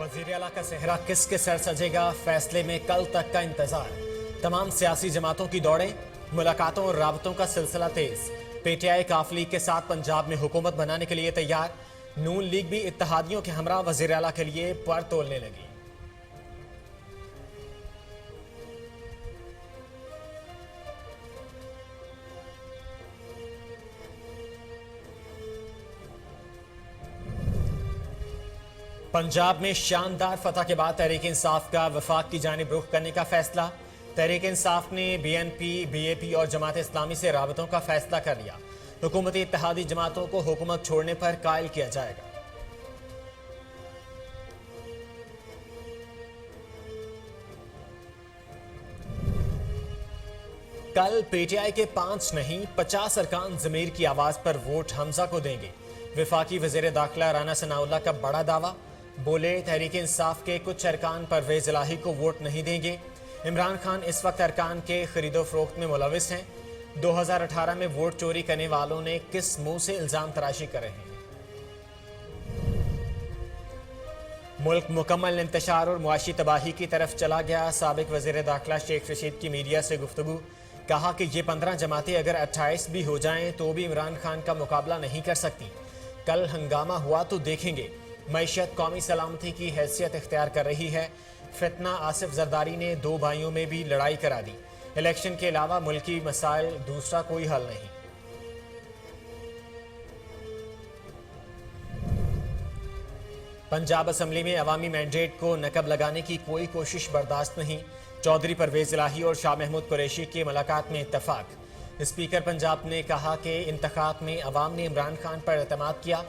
वजीर आला का सेहरा किसके सर सजेगा, फैसले में कल तक का इंतजार। तमाम सियासी जमातों की दौड़ें, मुलाकातों और राबतों का सिलसिला तेज। पीटीआई काफ लीग के साथ पंजाब में हुकूमत बनाने के लिए तैयार। नून लीग भी इत्तेहादियों के हमरा वजीर आला के लिए पर तोलने लगी। पंजाब में शानदार फतह के बाद तहरीक इंसाफ का वफाक की जानिब रुख करने का फैसला। तहरीक इंसाफ ने बीएनपी, बीएपी और जमात इस्लामी से राबतों का फैसला कर लिया। हुकूमती इत्तेहादी जमातों को हुकूमत छोड़ने पर कायल किया जाएगा। कल पीटीआई के 5 नहीं 50 अरकान जमीर की आवाज पर वोट हमजा को देंगे। वफाकी वजीर दाखिला राना सनाउल्लाह का बड़ा दावा, बोले तहरीक इंसाफ के कुछ अरकान परवेज इलाही को वोट नहीं देंगे। इमरान खान इस वक्त अरकान के खरीदो फरोख्त में मुलविस हैं। 2018 में वोट चोरी करने वालों ने किस मुंह से इल्जाम तराशी कर रहे हैं। मुल्क मुकम्मल इंतशार और मुआशी तबाही की तरफ चला गया। साबिक वजीर दाखिला शेख रशीद की मीडिया से गुफ्तगू, कहा कि ये 15 जमातें अगर 28 भी हो जाएं तो भी इमरान खान का मुकाबला नहीं कर सकती। कल हंगामा हुआ तो देखेंगे। मईशत कौमी सलामती की हैसियत इख्तियार कर रही है। फितना आसिफ जरदारी ने 2 भाइयों में भी लड़ाई करा दी। इलेक्शन के अलावा मुल्की मसाइल दूसरा कोई हल नहीं। पंजाब असम्बली में अवामी मैंडेट को नकब लगाने की कोई कोशिश बर्दाश्त नहीं। चौधरी परवेज इलाही और शाह महमूद कुरैशी की मुलाकात में इत्तफाक। स्पीकर पंजाब ने कहा कि इंतखाब में अवाम ने इमरान खान पर एतमाद किया।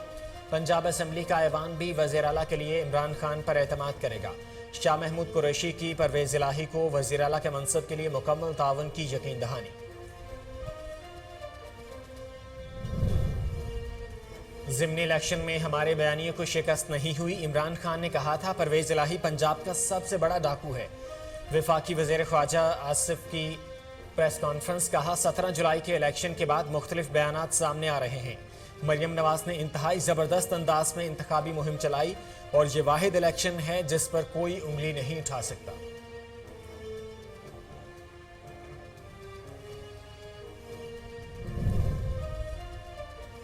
पंजाब असम्बली का ऐवान भी वज़ीर आला के लिए इमरान खान पर एतमाद करेगा। शाह महमूद कुरैशी की परवेज इलाही को वज़ीर आला के मनसब के लिए मुकम्मल तावन की यकीन दहानी। ज़िमनी इलेक्शन में हमारे बयानियों को शिकस्त नहीं हुई। इमरान खान ने कहा था परवेज इलाही पंजाब का सबसे बड़ा डाकू है। वफाकी वज़ीर ख्वाजा आसिफ की प्रेस कॉन्फ्रेंस, कहा 17 जुलाई के इलेक्शन के बाद मुख्तलिफ बयानात सामने आ रहे हैं। मरियम नवाज ने इंतहाई ज़बरदस्त अंदाज में इंतखाबी मुहिम चलाई और ये वाहिद इलेक्शन है जिस पर कोई उंगली नहीं उठा सकता।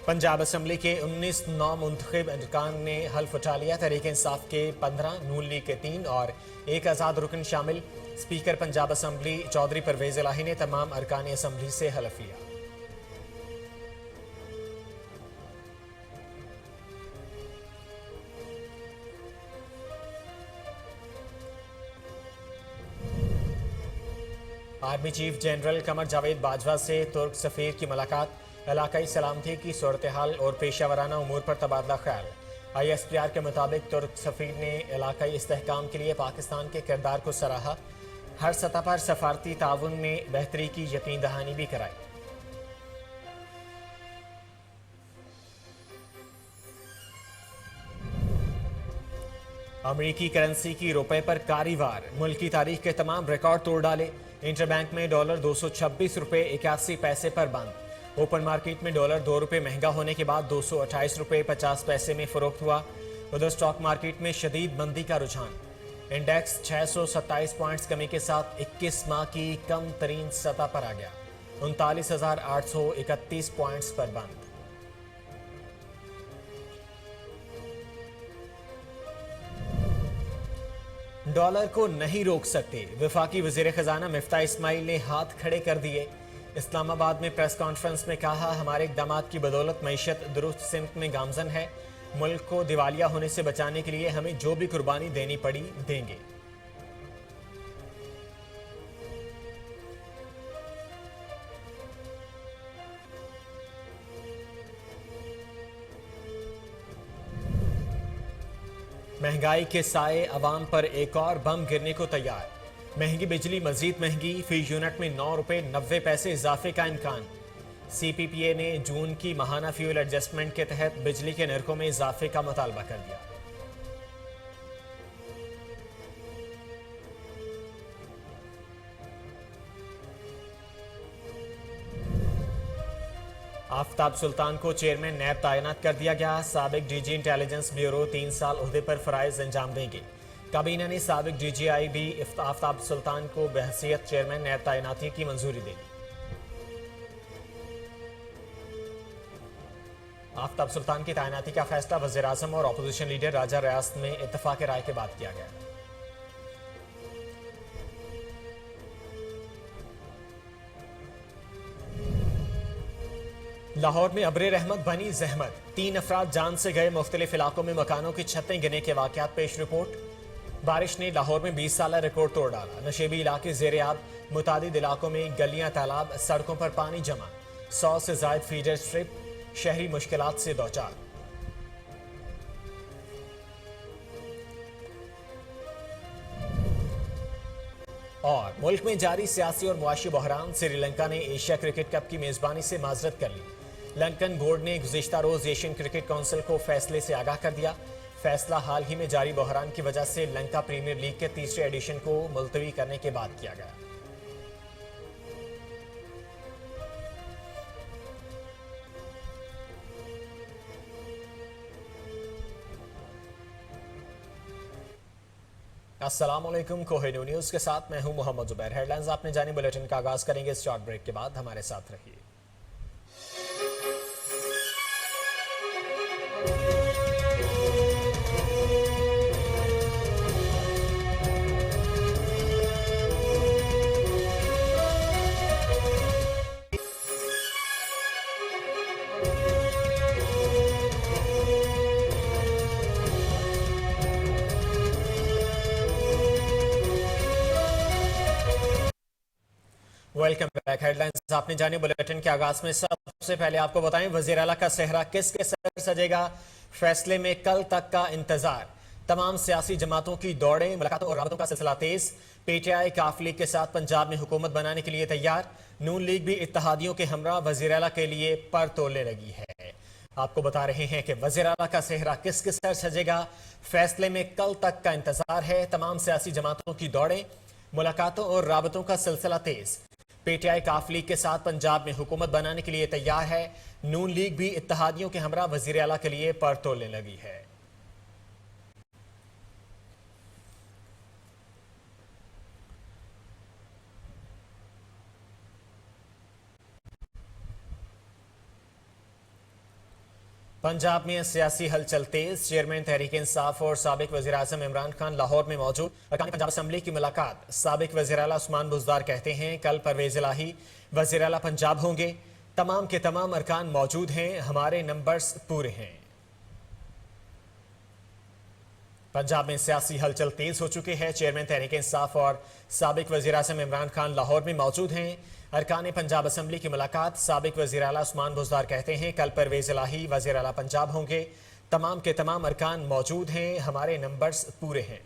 पंजाब असम्बली के 19 नामुंतखब अरकान ने हल्फ उठा लिया। तहरीक इंसाफ के 15, नून लीग के 3 और 1 आज़ाद रुकन शामिल। स्पीकर पंजाब असम्बली चौधरी परवेज इलाही ने तमाम अरकान असम्बली से हल्फ लिया। Army chief general Qamar Javed Bajwa से तुर्क सफीर की मुलाकात। इलाकाई सलामती की सूरत हाल और पेशावराना उमूर पर तबादला ख्याल। ISPR के मुताबिक तुर्क सफीर ने इलाकाई इस्तेहकाम के लिए पाकिस्तान के किरदार को सराहा। हर सतह पर सफारती ताउन में बेहतरी की यकीन दहानी भी कराई। अमरीकी करेंसी की रुपए पर कारीवार, मुल्क की तारीख के तमाम रिकॉर्ड तोड़ डाले। इंटरबैंक में डॉलर 226 रुपए 81 पैसे पर बंद। ओपन मार्केट में डॉलर 2 रुपए महंगा होने के बाद 228 रुपए 50 पैसे में फरोख्त हुआ। उधर स्टॉक मार्केट में शदीद मंदी का रुझान। इंडेक्स 627 पॉइंट्स कमी के साथ 21 माह की कम तरीन सतह पर आ गया। 39,831 पॉइंट्स पर बंद। डॉलर को नहीं रोक सकते, वफाकी वजीर खजाना मिफ्ता इस्माइल ने हाथ खड़े कर दिए। इस्लामाबाद में प्रेस कॉन्फ्रेंस में कहा, हमारे इक़दामात की बदौलत मईशत दुरुस्त सिमत में गामजन है। मुल्क को दिवालिया होने से बचाने के लिए हमें जो भी कुर्बानी देनी पड़ी देंगे। महंगाई के साए अवाम पर एक और बम गिरने को तैयार। महंगी बिजली मजीद महंगी, फी यूनिट में 9 रुपए 90 पैसे इजाफे का इम्कान। CPPA ने जून की माहाना फ्यूल एडजस्टमेंट के तहत बिजली के नरखों में इजाफे का मुतालबा कर दिया। आफताब सुल्तान को चेयरमैन नैब तैनात कर दिया गया। साबिक डीजी इंटेलिजेंस ब्यूरो 3 साल ओहदे पर फराइज अंजाम देंगे। काबीना ने साबिक डीजीआई भी आफताब सुल्तान को बहसीयत चेयरमैन नैब तैनाती की मंजूरी दे दी। आफताब सुल्तान की तैनाती का फैसला वज़ीर आज़म और अपोजिशन लीडर राजा रियासत में इत्तफाक राय के बाद किया गया। लाहौर में अब्रे रहमत बनी जहमत, 3 अफराद जान से गए। मुख्तलिफ इलाकों में मकानों की छतें गिरने के वाकयात पेश रिपोर्ट। बारिश ने लाहौर में 20 साल रिकॉर्ड तोड़ डाला। नशेबी इलाके ज़ेर-ए-आब, मुतादिद इलाकों में गलियां तालाब, सड़कों पर पानी जमा। 100 से जायद फीडर स्ट्रिप, शहरी मुश्किलात से दौचार। और मुल्क में जारी सियासी और मुआशी बहरान, श्रीलंका ने एशिया क्रिकेट कप की मेजबानी से माजरत कर ली। लंकन बोर्ड ने गुज़िश्ता रोज एशियन क्रिकेट काउंसिल को फैसले से आगाह कर दिया। फैसला हाल ही में जारी बहरान की वजह से लंका प्रीमियर लीग के तीसरे एडिशन को मुलतवी करने के बाद किया गया। अस्सलाम वालेकुम, कोहिनूर न्यूज़ के साथ मैं हूं मोहम्मद जुबैर। हेडलाइंस आपने जानी, बुलेटिन का आगाज करेंगे इस शॉर्ट ब्रेक के बाद। हमारे साथ रहिए। Welcome back. हेडलाइंस आपने जानी, बुलेटिन के आगाज में सबसे पहले आपको बताएं वजीर आला का सेहरा किसके सर सजेगा। फैसले में कल तक का इंतजार। तमाम सियासी जमातों की दौड़ें, मुलाकातों और राबतों का सिलसिला तेज। पीटीआई काफ लीग के साथ पंजाब में हुकूमत बनाने के लिए तैयार। नून लीग भी इत्तेहादियों के हमरा वजीर आला के लिए पर तोड़ने लगी है। आपको बता रहे हैं कि वजीर आला का सेहरा किसके सर सजेगा। फैसले में कल तक का इंतजार है। तमाम सियासी जमातों की दौड़ें, मुलाकातों और राबतों का सिलसिला तेज। पीटीआई काफ लीग के साथ पंजाब में हुकूमत बनाने के लिए तैयार है। नून लीग भी इत्तेहादियों के हमरा वजीर आला के लिए पर तोड़ने लगी है। पंजाब में सियासी हलचल तेज। चेयरमैन तहरीक इंसाफ और साबिक वज़ीर आज़म इमरान खान लाहौर में मौजूद। अरकान पंजाब असम्बली की मुलाकात। साबिक वज़ीर आला उस्मान बुज़दार कहते हैं कल परवेज़ इलाही वज़ीर आला पंजाब होंगे। तमाम के तमाम अरकान मौजूद हैं, हमारे नंबर्स पूरे हैं। पंजाब में सियासी हलचल तेज हो चुकी है। चेयरमैन तहरीक इंसाफ और साबिक वज़ीर आज़म इमरान खान लाहौर में मौजूद हैं। अरकान पंजाब असम्बली की मुलाकात। साबिक वज़ीर आला उस्मान बुज़दार कहते हैं कल परवेज़ इलाही वज़ीर आला पंजाब होंगे। तमाम के तमाम अरकान मौजूद हैं, हमारे नंबर्स पूरे हैं।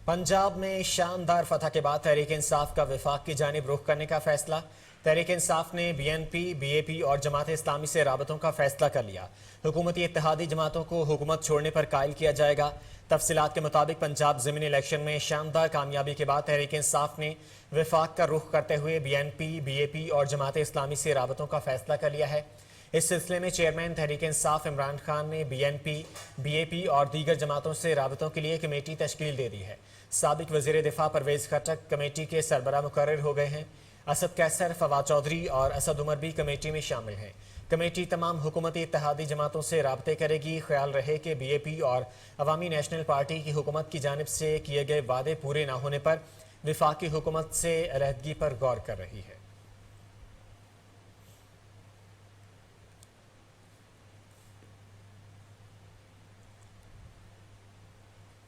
पंजाब में शानदार फतह के बाद तहरीक इंसाफ का वफाक की जानिब रुख करने का फैसला। तहरीक इंसाफ ने बीएनपी, बीएपी और जमात इस्लामी से राबतों का फैसला कर लिया। हुकूमती इत्तेहादी जमातों को हुकूमत छोड़ने पर कायल किया जाएगा। तफसीलात के मुताबिक पंजाब ज़मीनी इलेक्शन में शानदार कामयाबी के बाद तहरीक इंसाफ ने वफाक का रुख करते हुए बीएनपी, बीएपी और जमात इस्लामी से राबतों का फैसला कर लिया है। इस सिलसिले में चेयरमैन तहरीक इंसाफ इमरान खान ने बीएनपी, बीएपी और दीगर जमातों से राबतों के लिए कमेटी तश्कील दे दी है। साबिक वज़ीर दिफा परवेज़ खट्टक कमेटी के सरबराह मुकर्रर हो गए हैं। असद कैसर, फवाद चौधरी और असद उमर भी कमेटी में शामिल हैं। कमेटी तमाम हुकूमती इत्तेहादी जमातों से राबते करेगी। ख्याल रहे कि बीएपी और अवामी नेशनल पार्टी की हुकूमत की जानिब से किए गए वादे पूरे न होने पर वफाकी हुकूमत से अलहदगी पर गौर कर रही है।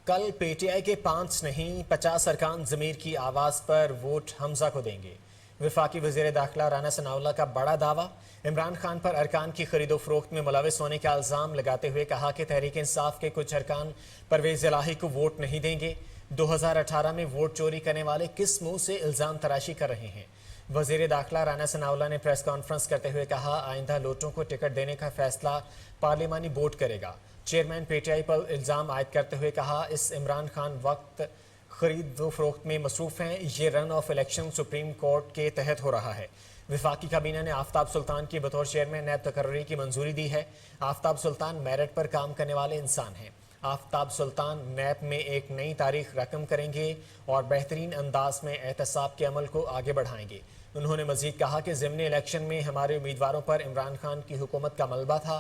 कल पीटीआई के 5 नहीं 50 अरकान ज़मीर की आवाज़ पर वोट हमजा को देंगे। वफाकी वज़ीर दाखिला राना सनाउल्लाह का बड़ा दावा। इमरान खान पर अरकान की खरीदो फरोख्त में मुलविस होने का इल्ज़ाम लगाते हुए कहा कि तहरीक इंसाफ के कुछ अरकान परवेज़ इलाही को वोट नहीं देंगे। 2018 में वोट चोरी करने वाले किस मुंह से इल्ज़ाम तराशी कर रहे हैं। वजीर दाखिला राना सनाउल्लाह ने प्रेस कॉन्फ्रेंस करते हुए कहा, आइंदा लोटों को टिकट देने का फैसला पार्लिमानी बोर्ड करेगा। चेयरमैन पीटीआई पर इल्जाम आयद करते हुए कहा, इस इमरान खान वक्त खरीद व फरोख्त में मसरूफ हैं। ये run of election supreme court के तहत हो रहा है। वफाकी काबीना ने आफ्ताब सुल्तान की बतौर चेयरमैन नैब तकर्री की मंजूरी दी है। आफ्ताब सुल्तान मेरिट पर काम करने वाले इंसान हैं। आफ्ताब सुल्तान नैब में एक नई तारीख रकम करेंगे और बेहतरीन अंदाज में एहतसाब के अमल को आगे बढ़ाएंगे। उन्होंने मजीद कहा कि ज़िमनी इलेक्शन में हमारे उम्मीदवारों पर इमरान खान की हुकूमत का मलबा था।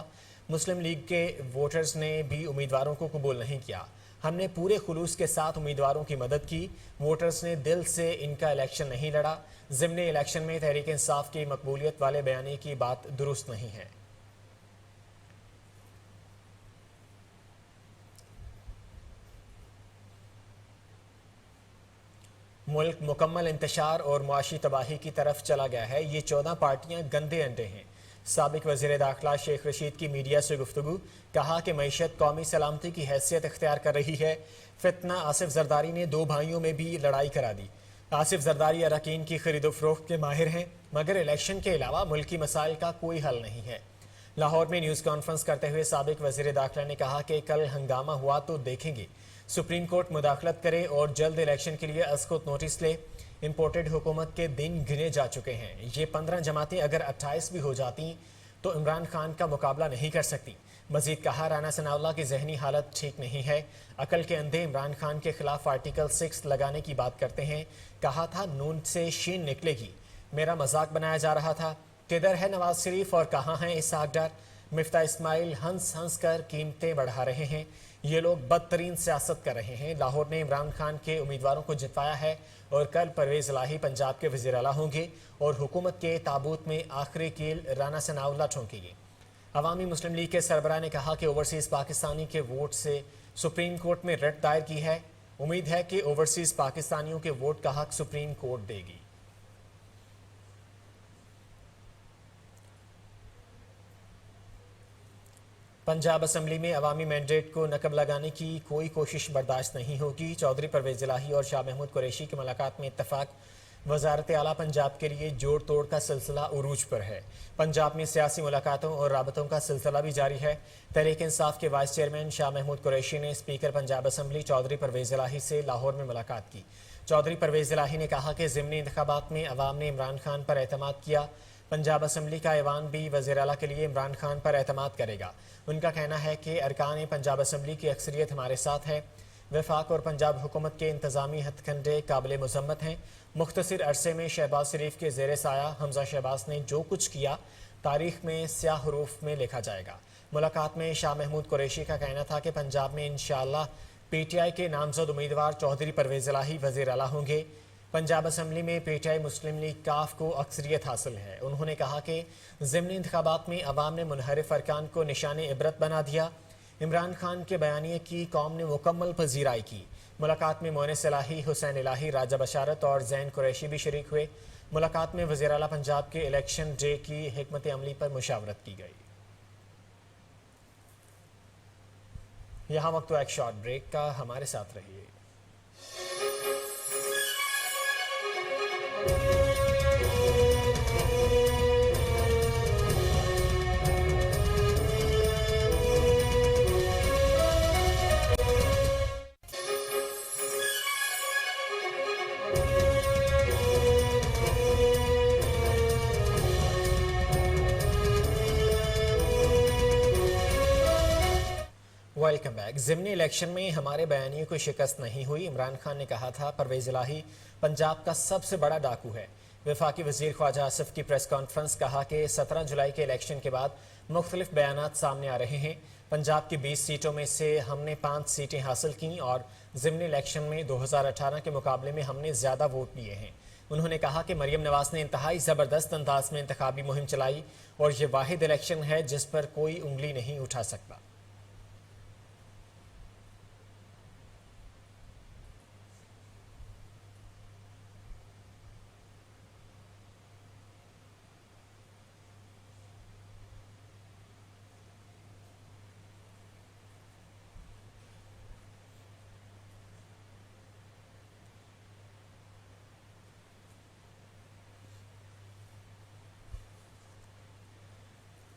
मुस्लिम लीग के वोटर्स ने भी उम्मीदवारों को कबूल नहीं किया। हमने पूरे खुलूस के साथ उम्मीदवारों की मदद की। वोटर्स ने दिल से इनका इलेक्शन नहीं लड़ा। ज़िमनी इलेक्शन में तहरीक इंसाफ की मकबूलियत वाले बयानी की बात दुरुस्त नहीं है। मुल्क मुकम्मल इंतशार और मुआशी तबाही की तरफ चला गया है। ये 14 पार्टियां गंदे अंडे हैं। साबिक वज़ीर दाखिला शेख रशीद की मीडिया से गुफ्तगू, कहा कि मईशत कौमी सलामती की हैसियत इख्तियार कर रही है। फितना आसिफ जरदारी ने दो भाइयों में भी लड़ाई करा दी। आसिफ जरदारी अरकान की खरीदो फरोख्त के माहिर हैं, मगर इलेक्शन के अलावा मुल्की मसाइल का कोई हल नहीं है। लाहौर में न्यूज़ कॉन्फ्रेंस करते हुए साबिक वज़ीर दाखिला ने कहा कि कल हंगामा हुआ तो देखेंगे। सुप्रीम कोर्ट मुदाखलत करे और जल्द इलेक्शन के लिए अस्कुत नोटिस ले। इम्पोर्टेड हुकूमत के दिन गिने जा चुके हैं। ये 15 जमातें अगर 28 भी हो जाती तो इमरान खान का मुकाबला नहीं कर सकती। मजीद कहा, राना सनाउल्लाह की जहनी हालत ठीक नहीं है। अकल के अंधे इमरान खान के खिलाफ आर्टिकल 6 लगाने की बात करते हैं। कहा था नून से शीन निकलेगी। मेरा मजाक बनाया जा रहा था। किधर है नवाज शरीफ और कहाँ हैं इसहाक डार? मिफ्ता इस्माइल हंस हंस कर कीमतें बढ़ा रहे हैं। ये लोग बदतरीन सियासत कर रहे हैं। लाहौर ने इमरान खान के उम्मीदवारों को जितवाया है और कल परवेज इलाही पंजाब के वज़ीर आला होंगे और हुकूमत के ताबूत में आखिरी कील राना सनाउल्लाह ठोंकेंगे। अवामी मुस्लिम लीग के सरबराह ने कहा कि ओवरसीज़ पाकिस्तानी के वोट से सुप्रीम कोर्ट में रिट दायर की है। उम्मीद है कि ओवरसीज़ पाकिस्तानियों के वोट का हक सुप्रीम कोर्ट देगी। पंजाब असम्बली में अवामी मैंडेट को नकब लगाने की कोई कोशिश बर्दाश्त नहीं होगी। चौधरी परवेज इलाही और शाह महमूद कुरैशी की मुलाकात में इत्तफाक। वजारत आला पंजाब के लिए जोड़ तोड़ का सिलसिला उरूज पर है। पंजाब में सियासी मुलाकातों और राबतों का सिलसिला भी जारी है। तहरीक इंसाफ के वाइस चेयरमैन शाह महमूद कुरैशी ने स्पीकर पंजाब असम्बली चौधरी परवेज इलाही से लाहौर में मुलाकात की। चौधरी परवेज इलाही ने कहा कि ज़िमनी इंतखाबात में अवाम ने इमरान खान पर एतमाद किया। पंजाब असम्बली का ऐवान भी वज़ीर आला के लिए इमरान खान पर एतमाद करेगा। उनका कहना है कि अरकान पंजाब असम्बली की अक्सरियत हमारे साथ है। वफाक और पंजाब हुकूमत के इंतज़ामी हथकंडे काबिल मज़म्मत हैं। मुख्तसर अरसे में शहबाज शरीफ के ज़ेर साया हमजा शहबाज ने जो कुछ किया तारीख में स्याह हरूफ में लिखा जाएगा। मुलाकात में शाह महमूद कुरैशी का कहना था कि पंजाब में इंशाअल्लाह पीटीआई के नामजद उम्मीदवार चौधरी परवेज इलाही वज़ीर आला होंगे। पंजाब असम्बली में पीटीआई मुस्लिम लीग काफ को अक्सरियत हासिल है। उन्होंने कहा कि ज़िमनी इंतखाबात में अवाम ने मुनहरिफ अरकान को निशान इबरत बना दिया। इमरान खान के बयानिए की कौम ने मुकम्मल पजीराई की। मुलाकात में मोनिस इलाही, हुसैन इलाही, राजा बशारत और जैन कुरैशी भी शरीक हुए। मुलाकात में वज़ीर आला पंजाब के इलेक्शन डे की हिकमत अमली पर मुशावरत की गई। यहाँ वक्त एक शॉर्ट ब्रेक का, हमारे साथ रहिए। Welcome back. ज़िमनी इलेक्शन में हमारे बयानियों को शिकस्त नहीं हुई। इमरान खान ने कहा था परवेज इलाही पंजाब का सबसे बड़ा डाकू है। वफाकी वज़ीर ख्वाजा आसिफ की प्रेस कॉन्फ्रेंस, कहा कि 17 जुलाई के इलेक्शन के बाद मुख्तलिफ बयानात सामने आ रहे हैं। पंजाब की 20 सीटों में से हमने 5 सीटें हासिल की और ज़िमनी इलेक्शन में 2018 के मुकाबले में हमने ज़्यादा वोट लिए हैं। उन्होंने कहा कि मरियम नवाज ने इंतहाई ज़बरदस्त अंदाज में इंतखाबी मुहिम चलाई और ये वाहिद इलेक्शन है जिस पर कोई उंगली नहीं उठा सकता।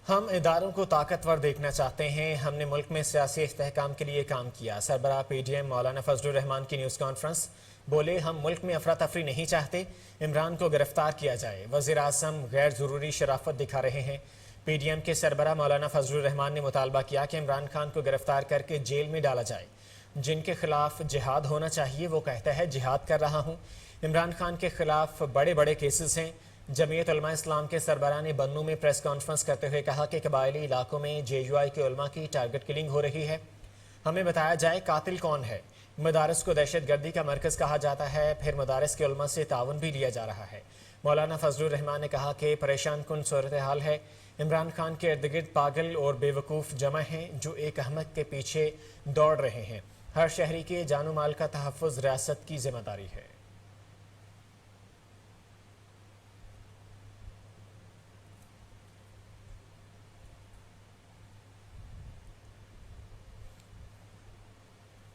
ہم اداروں کو طاقتور دیکھنا چاہتے ہیں، ہم نے ملک میں سیاسی استحکام کے لیے کام کیا۔ سربراہ پی ڈی ایم مولانا فضل الرحمان کی نیوز کانفرنس، بولے ہم ملک میں افراتفری نہیں چاہتے، عمران کو گرفتار کیا جائے۔ وزیر اعظم غیر ضروری شرافت دکھا رہے ہیں۔ پی ڈی ایم کے سربراہ مولانا فضل الرحمان نے مطالبہ کیا کہ عمران خان کو گرفتار کر کے جیل میں ڈالا جائے۔ جن کے خلاف جہاد ہونا چاہیے وہ کہتا ہے جہاد کر رہا ہوں۔ عمران خان کے خلاف بڑے بڑے کیسز ہیں۔ جمعیت علماء اسلام کے سربراہ نے بنوں میں پریس کانفرنس کرتے ہوئے کہا کہ قبائلی علاقوں میں جے یو آئی کے علماء کی ٹارگٹ کلنگ ہو رہی ہے، ہمیں بتایا جائے قاتل کون ہے۔ مدارس کو دہشت گردی کا مرکز کہا جاتا ہے، پھر مدارس کے علماء سے تعاون بھی لیا جا رہا ہے۔ مولانا فضل الرحمان نے کہا کہ پریشان کن صورتحال ہے، عمران خان کے ارد گرد پاگل اور بے وقوف جمع ہیں جو ایک احمق کے پیچھے دوڑ رہے ہیں۔ ہر شہری کے جان و مال کا تحفظ ریاست کی ذمہ داری ہے۔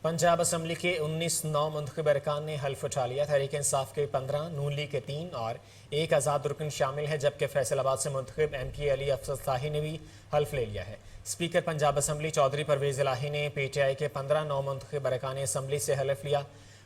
پنجاب اسمبلی کے 19 نو منتخب ارکان نے حلف اٹھا لیا۔ تحریک انصاف کے 15، نون لیگ کے 3 اور ایک آزاد رکن شامل ہے، جبکہ فیصل آباد سے منتخب ایم پی علی افضل صاحی نے بھی حلف لے لیا ہے۔ اسپیکر پنجاب اسمبلی چودھری پرویز الہی نے پی ٹی آئی کے 15 نو منتخب ارکان اسمبلی سے حلف لیا۔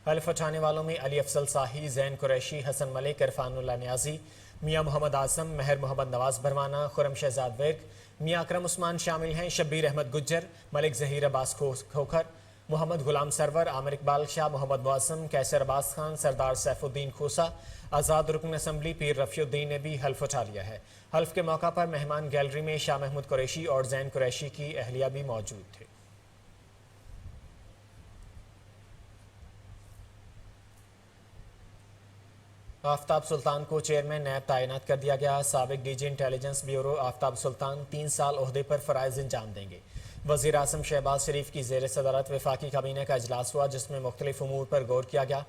حلف اٹھانے والوں میں علی افضل صاحی، زین قریشی، حسن ملک، عرفان اللہ نیازی، میاں محمد اعظم، مہر محمد نواز بھروانا، خرم شہزاد ورک، میاں اکرم عثمان شامل ہیں۔ شبیر احمد گجر، ملک ظہیر عباس کھوکھر، محمد غلام سرور، عامر اقبال شاہ، محمد معظم، کیسر عباس خان، سردار سیف الدین کھوسا، آزاد رکن اسمبلی پیر رفیع الدین نے بھی حلف اٹھا لیا ہے۔ حلف کے موقع پر مہمان گیلری میں شاہ محمود قریشی اور زین قریشی کی اہلیہ بھی موجود تھے۔ آفتاب سلطان کو چیئرمین نیب تعینات کر دیا گیا۔ سابق ڈی جی انٹیلیجنس بیورو آفتاب سلطان 3 سال عہدے پر فرائض انجام دیں گے۔ وزیر اعظم شہباز شریف کی زیر صدارت وفاقی کابینہ کا اجلاس ہوا، جس میں مختلف امور پر غور کیا گیا۔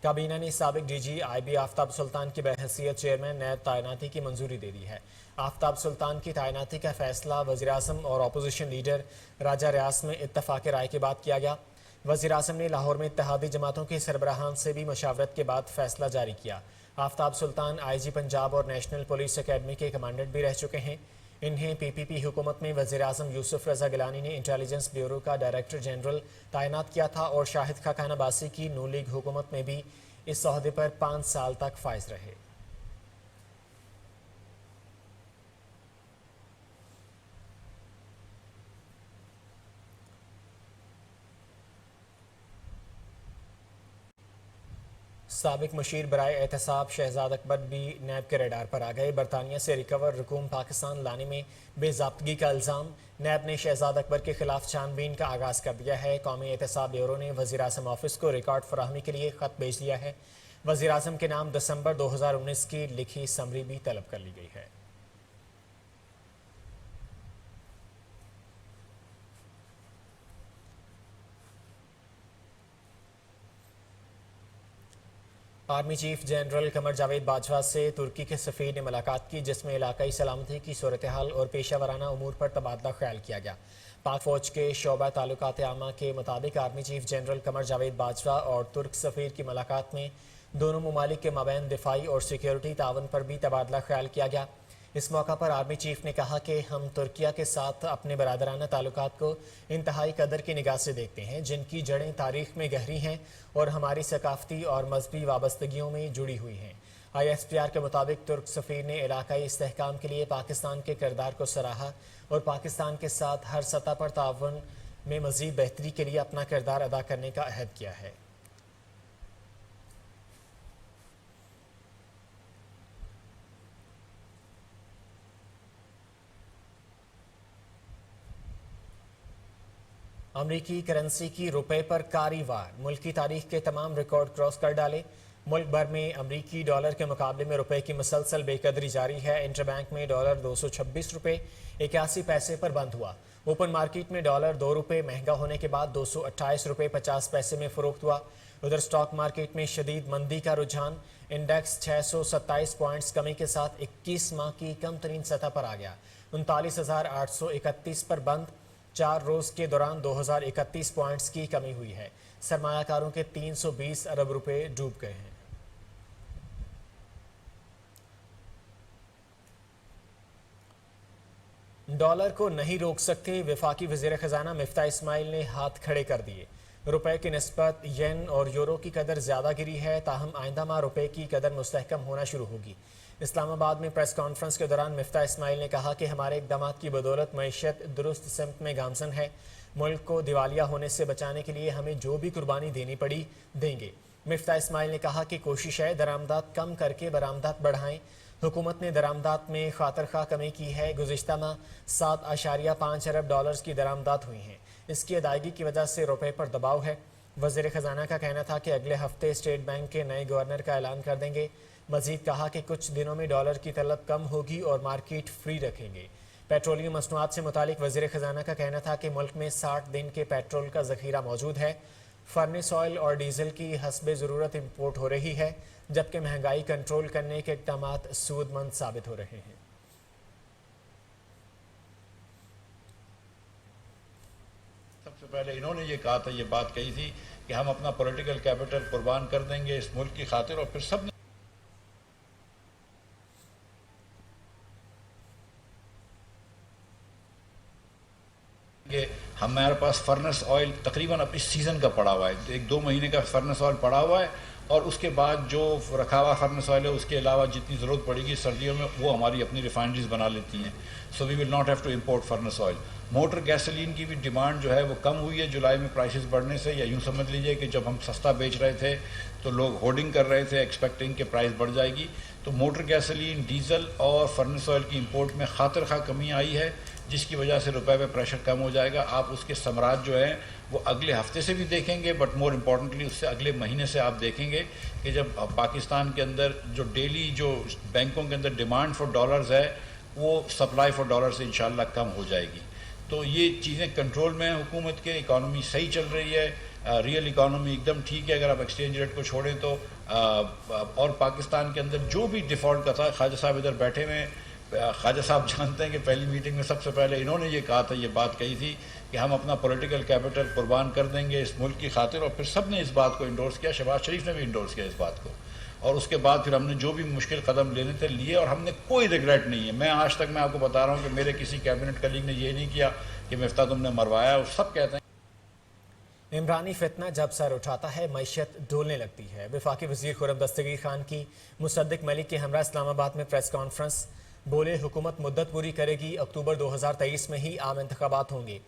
کابینہ نے سابق ڈی جی آئی بی آفتاب سلطان کی بحیثیت چیئرمین نیب تعیناتی کی منظوری دے دی ہے۔ آفتاب سلطان کی تعیناتی کا فیصلہ وزیر اعظم اور اپوزیشن لیڈر راجہ ریاض میں اتفاق رائے کے بعد کیا گیا۔ وزیر اعظم نے لاہور میں اتحادی جماعتوں کے سربراہان سے بھی مشاورت کے بعد فیصلہ جاری کیا۔ آفتاب سلطان آئی جی پنجاب اور نیشنل پولیس اکیڈمی کے کمانڈنٹ بھی رہ چکے ہیں۔ انہیں پی پی پی حکومت میں وزیر اعظم یوسف رضا گیلانی نے انٹیلیجنس بیورو کا ڈائریکٹر جنرل تعینات کیا تھا اور شاہد خاقان عباسی کی نون لیگ حکومت میں بھی اس عہدے پر 5 سال تک فائز رہے۔ سابق مشیر برائے احتساب شہزاد اکبر بھی نیب کے ریڈار پر آ گئے۔ برطانیہ سے ریکور رقوم پاکستان لانے میں بے ضابطگی کا الزام، نیب نے شہزاد اکبر کے خلاف چھان بین کا آغاز کر دیا ہے۔ قومی احتساب بیورو نے وزیر اعظم آفس کو ریکارڈ فراہمی کے لیے خط بھیج دیا ہے۔ وزیر اعظم کے نام دسمبر 2019 کی لکھی سمری بھی طلب کر لی گئی ہے۔ Army chief general Qamar Javed Bajwa سے ترکی کے سفیر نے ملاقات کی، جس میں علاقائی سلامتی کی صورتحال اور پیشہ ورانہ امور پر تبادلہ خیال کیا گیا۔ پاک فوج کے شعبہ تعلقات عامہ کے مطابق army chief general Qamar Javed Bajwa اور ترک سفیر کی ملاقات میں دونوں ممالک کے مابین دفاعی اور سیکیورٹی تعاون پر بھی تبادلہ خیال کیا گیا۔ اس موقع پر آرمی چیف نے کہا کہ ہم ترکیہ کے ساتھ اپنے برادرانہ تعلقات کو انتہائی قدر کی نگاہ سے دیکھتے ہیں، جن کی جڑیں تاریخ میں گہری ہیں اور ہماری ثقافتی اور مذہبی وابستگیوں میں جڑی ہوئی ہیں۔ آئی ایس پی آر کے مطابق ترک سفیر نے علاقائی استحکام کے لیے پاکستان کے کردار کو سراہا اور پاکستان کے ساتھ ہر سطح پر تعاون میں مزید بہتری کے لیے اپنا کردار ادا کرنے کا عہد کیا ہے۔ امریکی کرنسی کی روپے پر کاری وار، ملک کی تاریخ کے تمام ریکارڈ کراس کر ڈالے۔ ملک بھر میں امریکی ڈالر کے مقابلے میں روپے کی مسلسل بے قدری جاری ہے۔ انٹر بینک میں ڈالر 226 روپے 81 پیسے پر بند ہوا۔ اوپن مارکیٹ میں ڈالر 2 روپے مہنگا ہونے کے بعد 228 روپے 50 پیسے میں فروخت ہوا۔ ادھر سٹاک مارکیٹ میں شدید مندی کا رجحان، انڈیکس 627 پوائنٹس کمی کے ساتھ 21 ماہ کی کم ترین سطح پر آ گیا، 39,831 پر بند۔ 4 روز کے دوران 2031 پوائنٹس کی کمی ہوئی ہے۔ سرمایہ کاروں کے 320 ارب روپے ڈوب گئے ہیں۔ डॉलर को नहीं रोक सकते, वफाकी वज़ीर ख़जाना मिफ्ता इस्माइल ने हाथ खड़े कर दिए। रुपए की निस्बत येन और यूरो की कदर ज़्यादा गिरी है, ताहम आइंदा माह रुपए की कदर मुस्तहकम होना शुरू होगी। इस्लामाबाद में प्रेस कॉन्फ्रेंस के दौरान मिफ्ता इस्माइल ने कहा कि हमारे इक़दामात की बदौलत मईशत दुरुस्त सिमत में गामजन है। मुल्क को दिवालिया होने से बचाने के लिए हमें जो भी कुर्बानी देनी पड़ी देंगे। मिफ्ता इस्माइल ने कहा कि कोशिश है दरामदात कम करके बरामदात बढ़ाएं। हुकूमत ने दरामदात में खातर खा कमी की है। गुज़िश्ता माह 7.5 अरब डॉलर्स की दरामदात हुई हैं। इसकी अदायगी की वजह से रुपए पर दबाव है। वज़ीर ख़जाना का कहना था कि अगले हफ्ते स्टेट बैंक के नए गवर्नर का ऐलान कर देंगे। मज़ीद कहा कि कुछ दिनों में डॉलर की तलब कम होगी और मार्केट फ्री रखेंगे। पेट्रोलियम मसनूआत से मुतालिक वज़ीर ख़जाना का कहना था कि मुल्क में 60 दिन के पेट्रोल का ज़ख़ीरा मौजूद है। फर्नेस ऑयल और डीजल की हस्बे ज़रूरत इम्पोर्ट हो रही है, जबकि महंगाई कंट्रोल करने के इक़दामात सूदमंद साबित हो रहे हैं। सबसे पहले इन्होंने ये कहा था, ये बात कही थी कि हम अपना पॉलिटिकल कैपिटल कुर्बान कर देंगे इस मुल्क की खातिर, और फिर सब हमारे पास फर्नेस ऑयल तकरीबन अब इस सीज़न का पड़ा हुआ है, 1-2 महीने का फर्नेस ऑयल पड़ा हुआ है, और उसके बाद जो रखा हुआ फर्नेस ऑयल है उसके अलावा जितनी ज़रूरत पड़ेगी सर्दियों में वो हमारी अपनी रिफाइनरीज बना लेती हैं। So we will not have to import furnace oil. Motor gasoline की भी डिमांड जो है वो कम हुई है जुलाई में प्राइसेस बढ़ने से, या यूँ समझ लीजिए कि जब हम सस्ता बेच रहे थे तो लोग होर्डिंग कर रहे थे एक्सपेक्टिंग कि प्राइस बढ़ जाएगी। तो मोटर गैसोलीन, डीजल और फर्नेस ऑयल की इम्पोर्ट में खातिर खा कमी आई है, जिसकी वजह से रुपए पे प्रेशर कम हो जाएगा। आप उसके समराज जो हैं वो अगले हफ्ते से भी देखेंगे, बट मोर इम्पॉर्टेंटली उससे अगले महीने से आप देखेंगे कि जब पाकिस्तान के अंदर जो डेली जो बैंकों के अंदर डिमांड फॉर डॉलर्स है वो सप्लाई फॉर डॉलर से इंशाल्लाह कम हो जाएगी। तो ये चीज़ें कंट्रोल में हैं हुकूमत के, इकानमी सही चल रही है, रियल इकानमी एकदम ठीक है अगर आप एक्सचेंज रेट को छोड़ें तो। और पाकिस्तान के अंदर जो भी डिफ़ॉल्ट का था, ख्वाजा साहब इधर बैठे हुए, ख्वाजा साहब जानते हैं कि पहली मीटिंग में सबसे पहले इन्होंने ये कहा था, ये बात कही थी कि हम अपना पॉलिटिकल कैपिटल कुर्बान कर देंगे इस मुल्क की खातिर, और फिर सब ने इस बात को इंडोर्स किया। शहबाज शरीफ ने भी इंडोर्स किया इस बात को, और उसके बाद फिर हमने जो भी मुश्किल कदम लेने थे लिए, और हमने कोई रिग्रेट नहीं है। मैं आज तक मैं आपको बता रहा हूँ कि मेरे किसी कैबिनेट कलीग ने ये नहीं किया कि मिफ्ता तुमने मरवाया, और सब कहते हैं। इमरानी फितना जब सर उठाता है मईशत डोलने लगती है। वफाकी वज़ीर खुर्रम दस्तगीर खान की मुसद्दिक मलिक के हमरा इस्लामाबाद में प्रेस कॉन्फ्रेंस। बोले हुकूमत मुद्दत पूरी करेगी, अक्टूबर 2023 में ही आम इंतखाबात होंगे।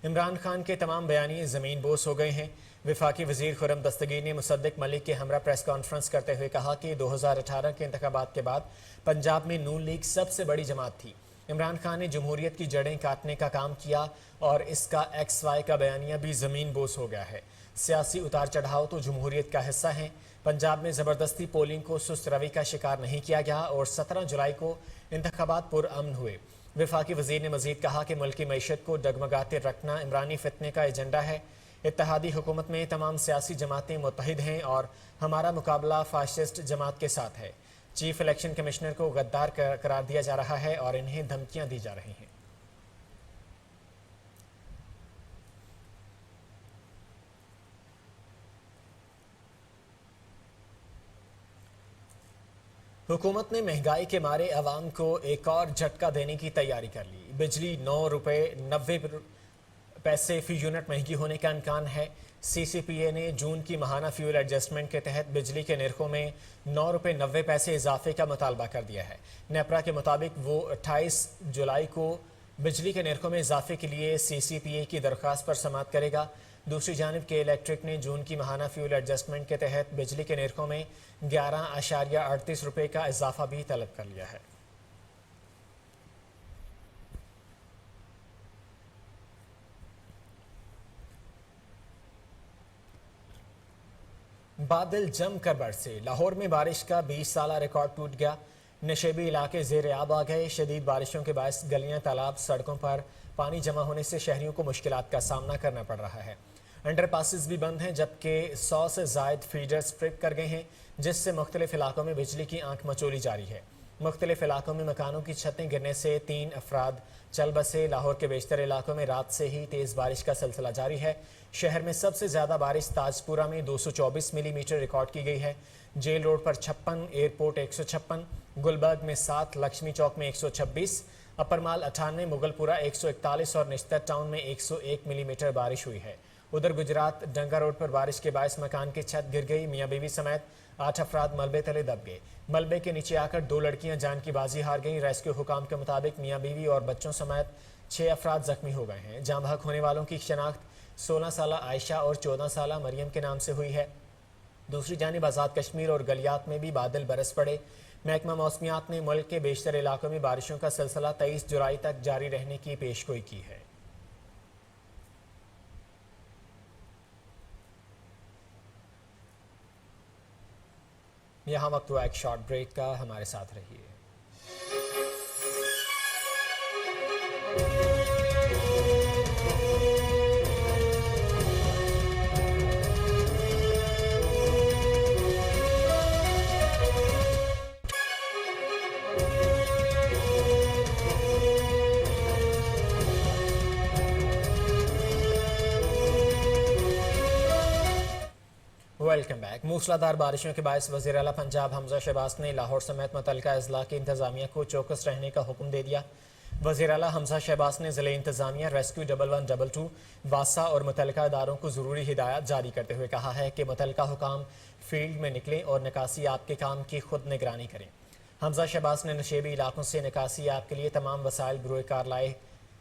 इमरान खान के तमाम बयानिए ज़मीन बोस हो गए हैं। वफाकी वज़ीर खुर्रम दस्तगीर ने मुसद्दिक मलिक के हमरा प्रेस कॉन्फ्रेंस करते हुए कहा कि 2018 के इंतखाबात के बाद पंजाब में नून लीग सबसे बड़ी जमात थी। इमरान खान ने जमहूरियत की जड़ें काटने का काम किया और इसका XY का बयानिया भी ज़मीन बोस हो गया है। सियासी उतार चढ़ाव तो जमहूरियत का हिस्सा हैं। पंजाब में ज़बरदस्ती पोलिंग को सुस्त रवि का शिकार नहीं किया गया और 17 जुलाई को इंतखाबात पुरअमन हुए। वफाकी वज़ीर ने मज़ीद कहा कि मुल्क की मईशत को डगमगाते रखना इमरानी फितने का एजेंडा है। इत्तेहादी हुकूमत में तमाम सियासी जमातें मुत्तहिद हैं और हमारा मुकाबला फाशिस्ट जमात के साथ है। चीफ इलेक्शन कमिश्नर को गद्दार करार दिया जा रहा है और इन्हें धमकियां दी जा रही हैं। हुकूमत ने महंगाई के मारे अवाम को एक और झटका देने की तैयारी कर ली। बिजली 9 रुपये 90 पैसे फी यूनिट महंगी होने का इम्कान है। CCPA ने जून की माहाना फ्यूल एडजस्टमेंट के तहत बिजली के निर्खों में 9 रुपये 90 पैसे इजाफे का मुतालबा कर दिया है। नेपरा के मुताबिक वो 28 जुलाई को बिजली के निर्खों में इजाफे के लिए CCPA की दरख्वास्त पर समाअत करेगा। दूसरी जानिब के इलेक्ट्रिक ने जून की माहाना फ्यूल एडजस्टमेंट के तहत बिजली के निर्खों में 11.38 रुपये का इजाफा भी तलब कर लिया है। बादल जमकर बरसे, लाहौर में बारिश का 20 साला रिकॉर्ड टूट गया। नशेबी इलाके ज़ेर आब आ गए। शदीद बारिशों के बायस गलियां, तालाब, सड़कों पर पानी जमा होने से शहरियों को मुश्किलात का सामना करना पड़ रहा है। अंडर पासिस भी बंद हैं, जबकि 100 से ज़ायद फीडर्स ट्रिप कर गए हैं, जिससे मुख्तलिफ इलाकों में बिजली की आंख मचोली जारी है। मुख्तलिफ इलाकों में मकानों की छतें गिरने से 3 अफराद चल बसे। लाहौर के बेशतर इलाकों में रात से ही तेज़ बारिश का सिलसिला जारी है। शहर में सबसे ज़्यादा बारिश ताजपुरा में 224 मिलीमीटर रिकॉर्ड की गई है। जेल रोड पर 56, एयरपोर्ट 156, गुलबर्ग में 7, लक्ष्मी चौक में 126, अपर माल 98, मुगलपुरा 141 और निश्तर टाउन में 101 मिलीमीटर बारिश हुई है। उधर गुजरात डंगा रोड पर बारिश के बायस मकान की छत गिर गई। मियां बीवी समेत 8 अफराद मलबे तले दब गए। मलबे के नीचे आकर 2 लड़कियां जान की बाजी हार गईं। रेस्क्यू हुकाम के मुताबिक मियां बीवी और बच्चों समेत 6 अफराद जख्मी हो गए हैं। जाँ बहक होने वालों की शनाख्त 16 साल आयशा और 14 साल मरियम के नाम से हुई है। दूसरी जानिब आज़ाद कश्मीर और गलियात में भी बादल बरस पड़े। महकमा मौसमियात ने मुल्क के बेशतर इलाकों में बारिशों का सिलसिला 23 जुलाई तक जारी रहने की पेशगोई की है। यहाँ वक्त हुआ एक शॉर्ट ब्रेक का, हमारे साथ रहिए। Welcome back. मूसलाधार बारिशों के बायस वज़ीर आला पंजाब हमजा शहबाज ने लाहौर समेत मुतल्लिका अजला की इंतजामिया को चौकस रहने का हुक्म दे दिया। वज़ीर आला हमजा शहबाज ने ज़िले इंतजामिया, रेस्क्यू 1112, वासा और मुतल्लिका इदारों को ज़रूरी हिदायत जारी करते हुए कहा है कि मुतल्लिका हुकाम फील्ड में निकलें और निकासी आप के काम की खुद निगरानी करें। हमजा शहबाज ने नशेबी इलाकों से निकासी आप के लिए तमाम वसाइल बरोए कार लाए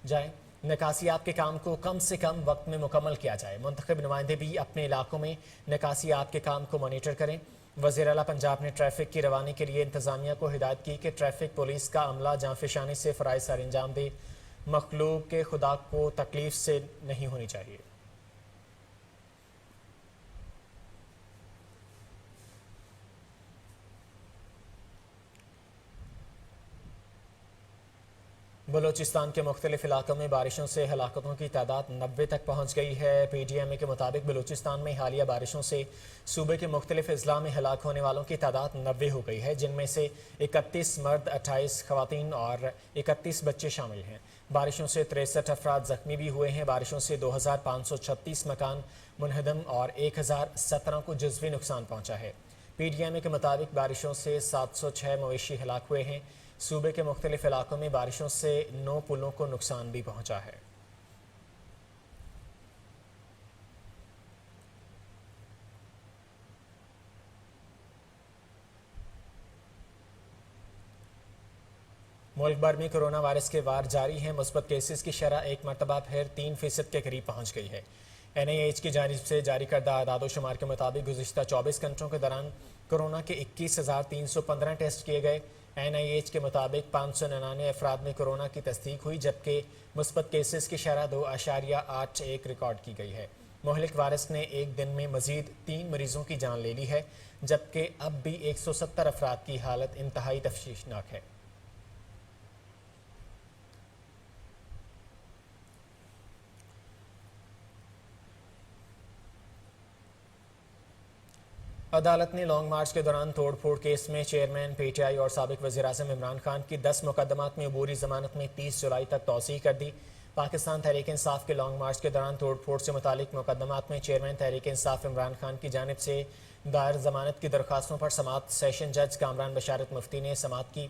जाए। निकासी आपके काम को कम से कम वक्त में मुकम्मल किया जाए। मुंतखब नुमाइंदे भी अपने इलाकों में निकासी आपके काम को मॉनिटर करें। वज़ीर आला पंजाब ने ट्रैफिक की रवानी के लिए इंतजामिया को हिदायत की कि ट्रैफिक पुलिस का अमला जांफिशानी से फ़राइज़ सर अंजाम दे। मखलूक के खुदा को तकलीफ से नहीं होनी चाहिए। बलोचिस्तान के मुख्तलिफ इलाकों में बारिशों से हलाकतों की तादाद 90 तक पहुँच गई है। PDMA के मुताबिक बलोचिस्तान में हालिया बारिशों से सूबे के मुख्तलिफ अजला में हलाक होने वालों की तादाद 90 हो गई है, जिनमें से 31 मर्द, 28 खवातीन और 31 बच्चे शामिल हैं। बारिशों से 63 अफराद जख्मी भी हुए हैं। बारिशों से 2536 मकान मुनहदम और 1017 को जज़वी नुकसान पहुँचा है। PDMA के मुताबिक बारिशों से 706 मवेशी हलाक हुए हैं। सूबे के मुख्तलिफ इलाकों में बारिशों से 9 पुलों को नुकसान भी पहुंचा है। मुल्क भर में कोरोना वायरस के वार जारी हैं। मुस्बत केसेस की शरह एक मरतबा फिर 3% के करीब पहुंच गई है। NIH की जानिब से जारी करदा आदाद शुमार के मुताबिक गुज़िश्ता 24 घंटों के दौरान कोरोना के 21,315 टेस्ट किए गए। NIH के मुताबिक 599 अफराद में कोरोना की तस्दीक हुई, जबकि मुस्बत केसेस की शरह 2.81 रिकॉर्ड की गई है। मोहलिक वायरस ने एक दिन में मजीद 3 मरीजों की जान ले ली है, जबकि अब भी 170 अफराद की हालत इंतहाई तशवीशनाक है। अदालत ने लॉन्ग मार्च के दौरान तोड़ फोड़ केस में चेयरमैन PTI और साबिक वज़ीर-ए-आज़म इमरान खान की 10 मुकदमात में अबूरी जमानत में 30 जुलाई तक तौसीह कर दी। पाकिस्तान तहरीक इंसाफ के लॉन्ग मार्च के दौरान तोड़ फोड़ से मुतालिक मुकदमात में चेयरमैन तहरीक इंसाफ इमरान खान की जानिब से दायर जमानत की दरख्वास्तों पर समाअत सेशन जज कामरान बशारत मुफ्ती ने समाअत की।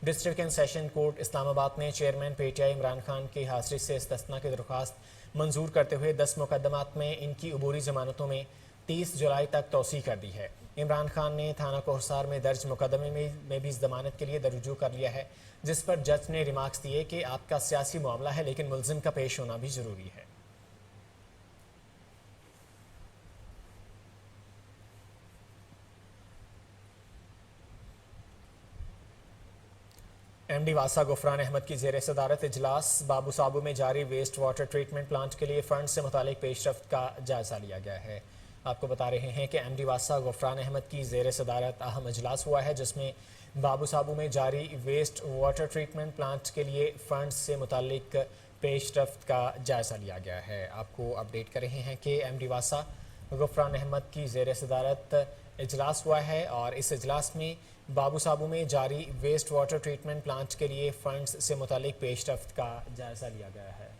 District and session court Islamabad ने चेयरमैन PTI इमरान खान की हाजिरी से इस्तिस्ना की दरख्वास्त मंजूर करते हुए 10 मुकदमात में इनकी अबूरी जमानतों में 30 जुलाई तक तौसीह कर दी है। इमरान खान ने थाना कोहसार में दर्ज मुकदमे में भी जमानत के लिए दरुजू कर लिया है, जिस पर जज ने रिमार्क्स दिए कि आपका सियासी मामला है, लेकिन मुल्जिम का पेश होना भी जरूरी है। MD वासा गुफरान अहमद की ज़ेर सदारत इजलास। बाबू साबू में जारी वेस्ट वाटर ट्रीटमेंट प्लांट के लिए फंड से मुतालिक पेशरफ्त का जायजा लिया गया है। आपको बता रहे हैं कि MD वासा गुफरान अहमद की ज़ेर सदारत अहम इजलास हुआ है, जिसमें बाबू साबू में जारी वेस्ट वाटर ट्रीटमेंट प्लांट के लिए फंड से मुतालिक पेशरफ्त का जायजा लिया गया है। आपको अपडेट कर रहे हैं कि MD वासा गुफरान अहमद की ज़ेर सदारत इजलास हुआ है और इस इजलास में बाबू साबू में जारी वेस्ट वाटर ट्रीटमेंट प्लांट के लिए फंड्स से मुतालिक पेशरफ्त का जायजा लिया गया है।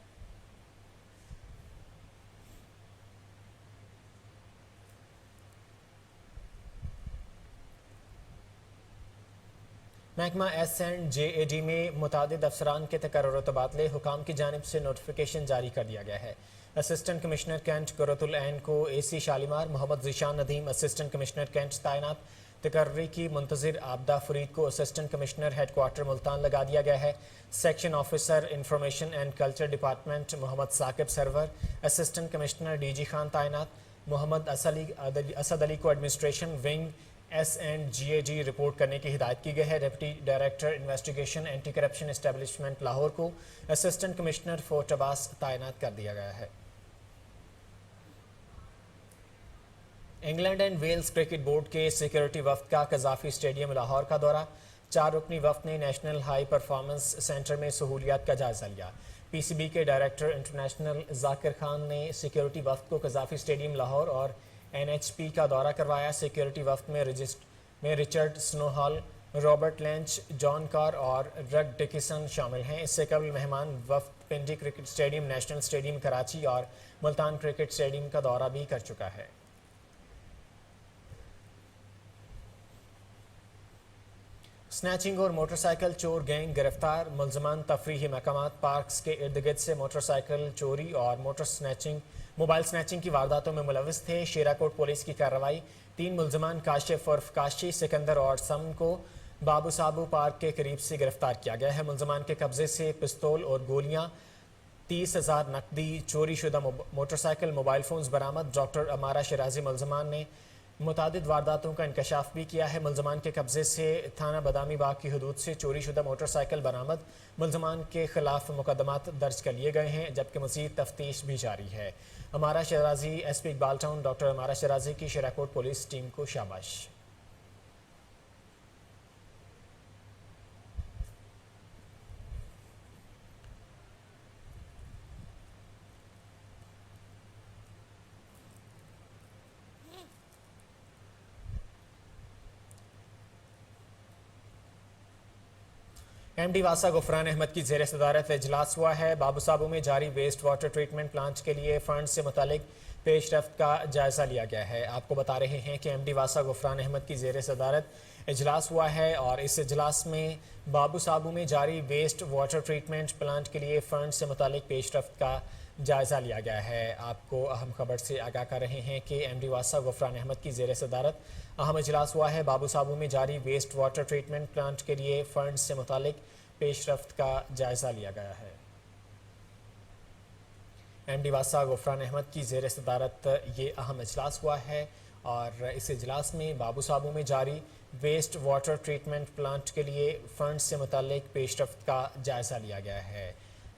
محکمہ SNJAD میں متعدد افسران کے تقرر و تبادلے حکام کی جانب سے نوٹیفیکیشن جاری کر دیا گیا ہے۔ اسسٹنٹ کمشنر کینٹ قرۃ العین کو AC Shalimar, Muhammad Zeeshan Nadeem assistant commissioner cantt تعینات، تقرری کی منتظر عابدہ فرید کو assistant commissioner head quarter Multan لگا دیا گیا ہے۔ Section officer information and culture department Muhammad Saqib Sarwar, assistant commissioner DG Khan تعینات، محمد اسد علی کو ایڈمنسٹریشن ونگ SNJAD رپورٹ کرنے کی ہدایت کی گئی ہے۔ Deputy director investigation anti corruption establishment Lahore کو اسسٹنٹ کمشنر فورٹ عباس تعینات کر دیا گیا ہے۔ England and Wales cricket board کے سیکیورٹی وفد کا قذافی اسٹیڈیم لاہور کا دورہ۔ 4 رکنی وفد نے نیشنل ہائی پرفارمنس سینٹر میں سہولیات کا جائزہ لیا۔ PCB کے ڈائریکٹر انٹرنیشنل ذاکر خان نے سیکیورٹی وفد کو قذافی اسٹیڈیم لاہور اور NHP کا دورہ کروایا۔ سیکیورٹی وفد میں رچرڈ سنوہال، رابرٹ لینچ، جان کار اور رگ ڈکسن شامل ہیں۔ اس سے قبل مہمان وفد Pindi cricket stadium, national stadium Karachi اور ملتان کرکٹ اسٹیڈیم کا دورہ بھی کر چکا ہے۔ سنیچنگ اور موٹر سائیکل چور گینگ گرفتار، ملزمان تفریحی مقامات، پارکس کے ارد گرد سے موٹر سائیکل چوری اور موبائل سنیچنگ کی وارداتوں میں ملوث تھے۔ شیراکوٹ پولیس کی کارروائی، 3 ملزمان کاشف عرف کاشی، سکندر اور سمن کو بابو سابو پارک کے قریب سے گرفتار کیا گیا ہے۔ ملزمان کے قبضے سے پستول اور گولیاں، 30,000 نقدی، چوری شدہ موٹر سائیکل، موبائل فونز برآمد۔ ڈاکٹر امارہ شرازی ملزمان نے متعدد وارداتوں کا انکشاف بھی کیا ہے۔ ملزمان کے قبضے سے تھانہ بادامی باغ کی حدود سے چوری شدہ موٹر سائیکل برآمد۔ ملزمان کے خلاف مقدمات درج کر لیے گئے ہیں جبکہ مزید تفتیش بھی جاری ہے۔ امارہ شرازی SP اقبال ٹاؤن، ڈاکٹر امارہ شرازی کی شیراکوٹ پولیس ٹیم کو شاباش۔ MD واسا غفران احمد کی زیر صدارت اجلاس ہوا ہے۔ بابو سابو میں جاری ویسٹ واٹر ٹریٹمنٹ پلانٹ کے لیے فنڈ سے متعلق پیش رفت کا جائزہ لیا گیا ہے۔ آپ کو بتا رہے ہیں کہ MD واسا غفران احمد کی زیر صدارت اجلاس ہوا ہے اور اس اجلاس میں بابو سابو میں جاری ویسٹ واٹر ٹریٹمنٹ پلانٹ کے لیے فنڈ سے متعلق پیش رفت کا جائزہ لیا گیا ہے۔ آپ کو اہم خبر سے آگاہ کر رہے ہیں کہ MD واسا غفران احمد کی زیر صدارت اہم اجلاس ہوا ہے۔ بابو سابو میں جاری ویسٹ واٹر ٹریٹمنٹ پلانٹ کے لیے فنڈ سے متعلق پیش رفت کا جائزہ لیا گیا ہے۔ MD واسا غفران احمد کی زیر صدارت یہ اہم اجلاس ہوا ہے اور اس اجلاس میں بابو سابو میں جاری ویسٹ واٹر ٹریٹمنٹ پلانٹ کے لیے فنڈ سے متعلق پیش رفت کا جائزہ لیا گیا ہے۔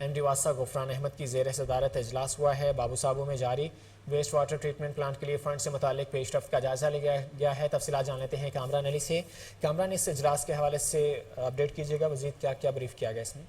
MD واسا غفران احمد کی زیر صدارت اجلاس ہوا ہے۔ بابو سابو میں جاری ویسٹ واٹر ٹریٹمنٹ پلانٹ کے لیے فنڈ سے متعلق پیش رفت کا جائزہ لیا گیا ہے۔ تفصیلات جان لیتے ہیں کامران علی سے۔ کامران، اس اجلاس کے حوالے سے اپڈیٹ کیجیے گا، مزید کیا کیا بریف کیا گیا اس میں؟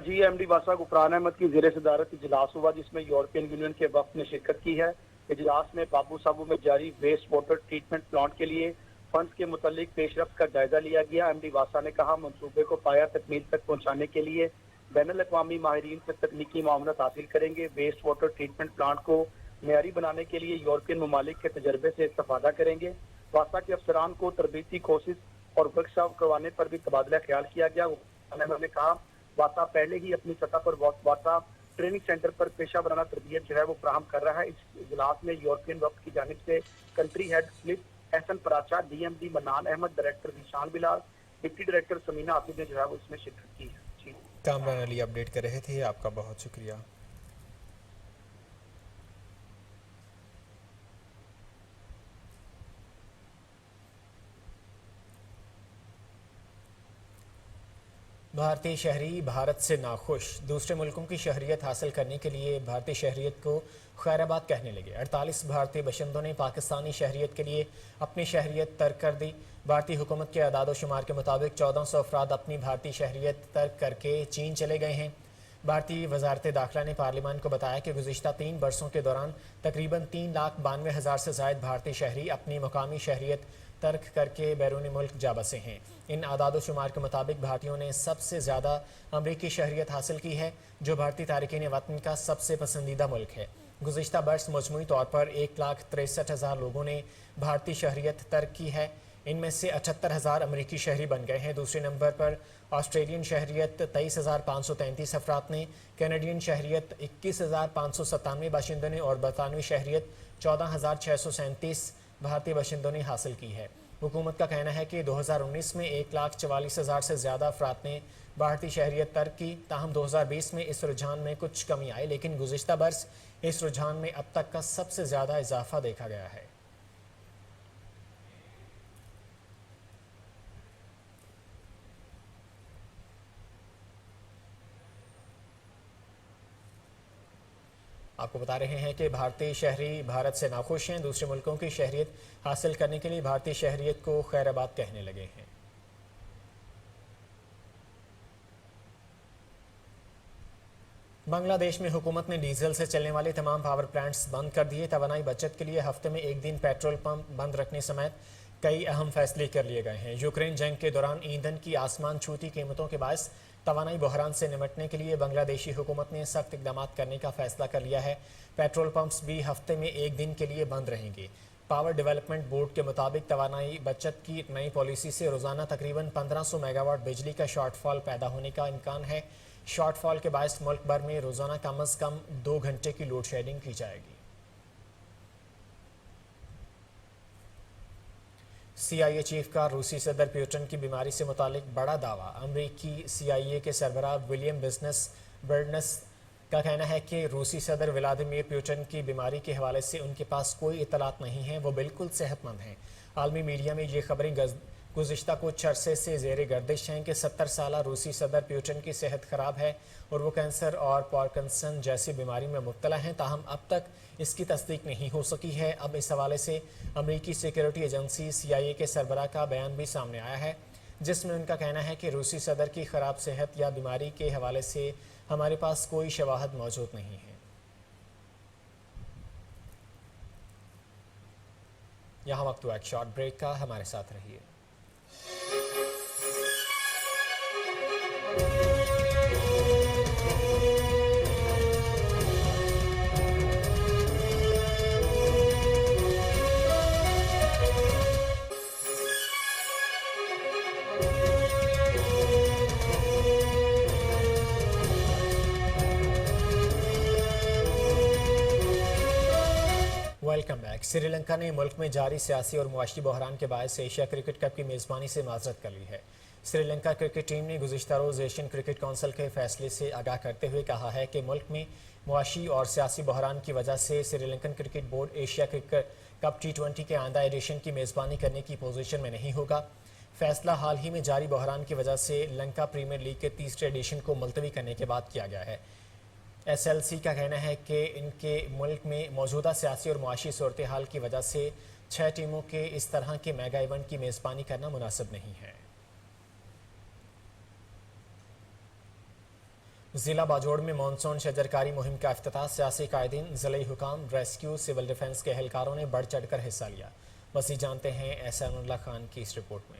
جی، MD واسا غفران احمد کی زیر صدارت اجلاس ہوا جس میں یورپین یونین کے وفد نے شرکت کی ہے۔ اجلاس میں بابو سابو میں جاری ویسٹ واٹر ٹریٹمنٹ پلانٹ کے لیے فنڈز کے متعلق پیش رفت کا جائزہ لیا گیا۔ MD واسا نے کہا منصوبے کو پایہ تکمیل تک پہنچانے کے لیے بین الاقوامی ماہرین سے تکنیکی معاونت حاصل کریں گے۔ ویسٹ واٹر ٹریٹمنٹ پلانٹ کو معیاری بنانے کے لیے یورپین ممالک کے تجربے سے استفادہ کریں گے۔ واسا کے افسران کو تربیتی کورسز اور ورکشاپ کروانے پر بھی تبادلہ خیال کیا گیا۔ انہوں نے کہا واسا پہلے ہی اپنی سطح پر واسا ٹریننگ سینٹر پر پیشہ ورانہ تربیت جو ہے وہ فراہم کر رہا ہے۔ اس اجلاس میں یورپین وفد کی جانب سے کنٹری ہیڈ فلپ حسن پراچا، DMD منان احمد، ڈائریکٹر ذیشان بلال، ڈپٹی ڈائریکٹر سمینا آصف نے جو ہے وہ اس میں شرکت کی ہے۔ کامران علی اپڈیٹ کر رہے تھے، آپ کا بہت شکریہ۔ بھارتی شہری بھارت سے ناخوش، دوسرے ملکوں کی شہریت حاصل کرنے کے لیے بھارتی شہریت کو خیر آباد کہنے لگے۔ 48 بھارتی باشندوں نے پاکستانی شہریت کے لیے اپنی شہریت ترک کر دی۔ بھارتی حکومت کے اعداد و شمار کے مطابق 1400 افراد اپنی بھارتی شہریت ترک کر کے چین چلے گئے ہیں۔ بھارتی وزارت داخلہ نے پارلیمان کو بتایا کہ گزشتہ 3 برسوں کے دوران تقریباً 3,92,000 سے زائد بھارتی شہری اپنی مقامی شہریت ترک کر کے بیرون ملک جا بسے ہیں۔ ان اعداد و شمار کے مطابق بھارتیوں نے سب سے زیادہ امریکی شہریت حاصل کی ہے، جو بھارتی تارکین وطن کا سب سے پسندیدہ ملک ہے۔ گزشتہ برس مجموعی طور پر 1,63,000 لوگوں نے بھارتی شہریت ترک کی ہے۔ इनमें से 78,000 अमरीकी शहरी बन गए हैं। दूसरे नंबर पर ऑस्ट्रेलियन शहरियत 23,533 अफराद ने, कैनेडियन शहरियत 21,597 बाशिंदों ने और बरतानवी शहरियत 14,637 भारतीय बाशिंदों ने हासिल की है। हुकूमत का कहना है कि 2019 में 1,44,000 से ज़्यादा अफराद ने भारतीय शहरियत तर्क की। ताहम 2020 में इस रुझान में कुछ कमी आई, लेकिन गुज़िश्ता बरस इस रुझान में अब तक का सबसे ज़्यादा इजाफा देखा गया है। आपको बता रहे हैं कि भारतीय शहरी भारत से नाखुश हैं। दूसरे मुल्कों की शहरियत हासिल करने के लिए भारतीय शहरियत को खैराबाद कहने लगे हैं। बांग्लादेश में हुकूमत ने डीजल से चलने वाले तमाम पावर प्लांट्स बंद कर दिए। तवानाई बचत के लिए हफ्ते में एक दिन पेट्रोल पंप बंद रखने समेत कई अहम फैसले कर लिए गए हैं। यूक्रेन जंग के दौरान ईंधन की आसमान छूती कीमतों के बायस तवानाई बहरान से निपटने के लिए बांग्लादेशी हुकूमत ने सख्त इक़दाम करने का फैसला कर लिया है। पेट्रोल पंप्स भी हफ्ते में एक दिन के लिए बंद रहेंगे। पावर डेवलपमेंट बोर्ड के मुताबिक तवानाई बचत की नई पॉलिसी से रोज़ाना तकरीबन 1500 मेगावाट बिजली का शॉर्टफॉल पैदा होने का इम्कान है। शॉर्टफॉल के बायस मुल्क भर में रोज़ाना कम अज़ कम 2 घंटे की लोड शेडिंग की जाएगी। CIA चीफ का रूसी सदर प्यूटन की बीमारी से मुतालिक बड़ा दावा। अमरीकी CIA के सरबराह विलियम बर्नस का कहना है कि रूसी सदर व्लादिमीर पुतिन की बीमारी के हवाले से उनके पास कोई इतलात नहीं है, वो बिल्कुल सेहतमंद हैं। आलमी मीडिया में ये खबरें गुज़िश्ता कुछ अरसे से ज़ेर गर्दिश हैं कि 70 साला रूसी सदर पुतिन की सेहत ख़राब है और वो कैंसर और पार्किंसन जैसी बीमारी में मुब्तला हैं। ताहम अब तक इसकी तस्दीक नहीं हो सकी है। अब इस हवाले से अमरीकी सिक्योरिटी एजेंसी CIA के सरबराह का बयान भी सामने आया है, जिसमें उनका कहना है कि रूसी सदर की ख़राब सेहत या बीमारी के हवाले से हमारे पास कोई शवाहद मौजूद नहीं है। यहाँ वक्त हुआ एक शॉर्ट ब्रेक का, हमारे साथ रहिए। Welcome back. श्रीलंका ने मुल्क में जारी सियासी और मुआशी बहरान के बायस एशिया क्रिकेट कप की मेज़बानी से माजरत कर ली है। श्रीलंका क्रिकेट टीम ने गुज़िश्ता रोज़ एशियन क्रिकेट काउंसिल के फैसले से आगाह करते हुए कहा है कि मुल्क में मुआशी और सियासी बहरान की वजह से Sri Lankan cricket board Asia cricket cup T20 के आइंदा एडिशन की मेज़बानी करने की पोजीशन में नहीं होगा। फैसला हाल ही में जारी बहरान की वजह से लंका प्रीमियर लीग के तीसरे एडिशन को मुलतवी करने के बाद किया गया है। SLC का कहना है कि इनके मुल्क में मौजूदा सियासी और मुआशी सूरत हाल की वजह से 6 टीमों के इस तरह के मेगा इवेंट की मेज़बानी करना मुनासिब नहीं है। ज़िला बाजोड़ में मानसून शजरकारी मुहिम का इफ्तिताह। सियासी कायदीन, ज़िले हुकाम, रेस्क्यू, सिविल डिफेंस के एहलकारों ने बढ़ चढ़ कर हिस्सा लिया। मज़ीद जानते हैं एहसानुल्लाह खान की इस रिपोर्ट में।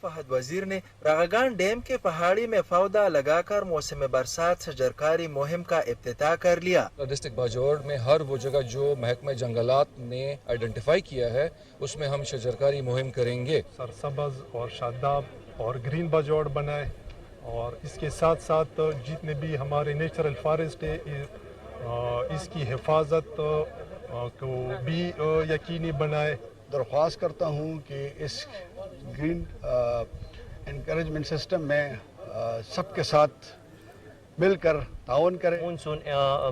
फहद वजीर ने रागागान डैम के पहाड़ी में पौधा लगाकर मौसम बरसात शजरकारी मुहिम का इफ्तिताह कर लिया। डिस्ट्रिक्ट बाजोड़ में हर वो जगह जो महकमा जंगलात ने आइडेंटिफाई किया है उसमें हम शजरकारी मुहिम करेंगे। सरसब्ज और शादाब और ग्रीन बाजोड़ बनाए और इसके साथ साथ जितने भी हमारे नेचुरल फॉरेस्ट है इसकी हिफाजत को भी यकीनी बनाए। दरख्वास्त करता हूँ कि इस ग्रीन एनकरेजमेंट सिस्टम में सबके साथ मिलकर ताउन करें। मानसून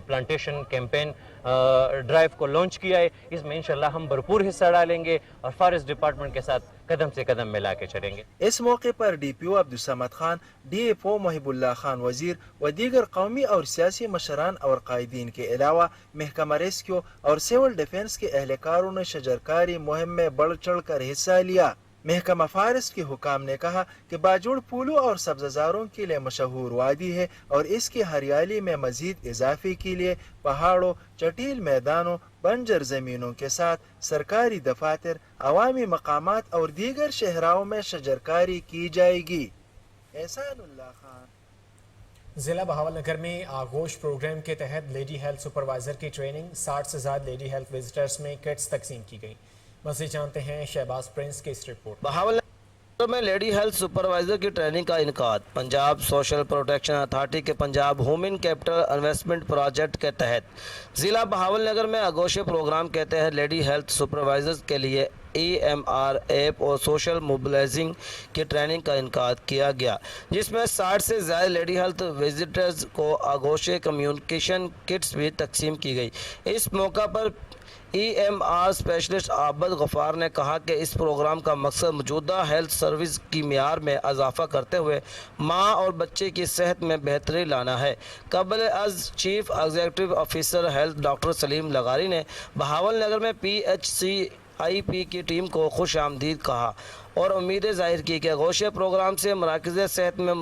प्लांटेशन कैंपेन ड्राइव को लॉन्च किया है, इसमें इंशाल्लाह हम भरपूर हिस्सा डालेंगे और फॉरेस्ट डिपार्टमेंट के साथ कदम से कदम मिला के चलेंगे। इस मौके पर DPO अब्दुल खान, DFO मोहिबुल्लाह खान वजीर व दीगर कौमी और सियासी मशरान और कायदीन के अलावा महकमा रेस्क्यू और सिविल डिफेंस के एहलकारों ने शजरकारी मुहिम में बढ़ चढ़ कर हिस्सा लिया। महकमा फॉरेस्ट के हुकाम ने कहा कि बाजोड़ फूलों और सब्ज़ारों के लिए मशहूर वादी है और इसकी हरियाली में मजीद इजाफे के लिए पहाड़ों, चटील मैदानों, बंजर ज़मीनों के साथ सरकारी दफातर, अवामी मकामात और दीगर शहराओं में शजरकारी की जाएगी। एहसानुल्लाह खान। ضلع بہاول نگر میں آغوش پروگرام کے تحت لیڈی ہیلتھ سپروائزر کی ٹریننگ 60 سے زائد لیڈی ہیلتھ وزٹرز میں کٹس تقسیم کی گئی. مزید جانتے ہیں شہباز پرنس کی اس رپورٹ. بہاول میں لیڈی ہیلتھ سپروائزر کی ٹریننگ کا انعقاد پنجاب سوشل پروٹیکشن اتھارٹی کے پنجاب ہومن کیپٹل انویسٹمنٹ پروجیکٹ کے تحت ضلع بہاول نگر میں آغوش پروگرام کے تحت لیڈی ہیلتھ سپروائزرز کے لیے EMR ایپ اور سوشل موبلائزنگ کی ٹریننگ کا انعقاد کیا گیا، جس میں 60 سے زائد لیڈی ہیلتھ وزٹرز کو آغوش کمیونیکیشن کٹس بھی تقسیم کی گئی. اس موقع پر EMR اسپیشلسٹ عابد غفار نے کہا کہ اس پروگرام کا مقصد موجودہ ہیلتھ سروس کی معیار میں اضافہ کرتے ہوئے ماں اور بچے کی صحت میں بہتری لانا ہے. قبل از chief executive officer health doctor Saleem لغاری نے بہاول نگر میں PHCIP کی ٹیم کو خوش آمدید کہا اور امیدیں ظاہر کی کہ آغوش پروگرام سے مراکز صحت میں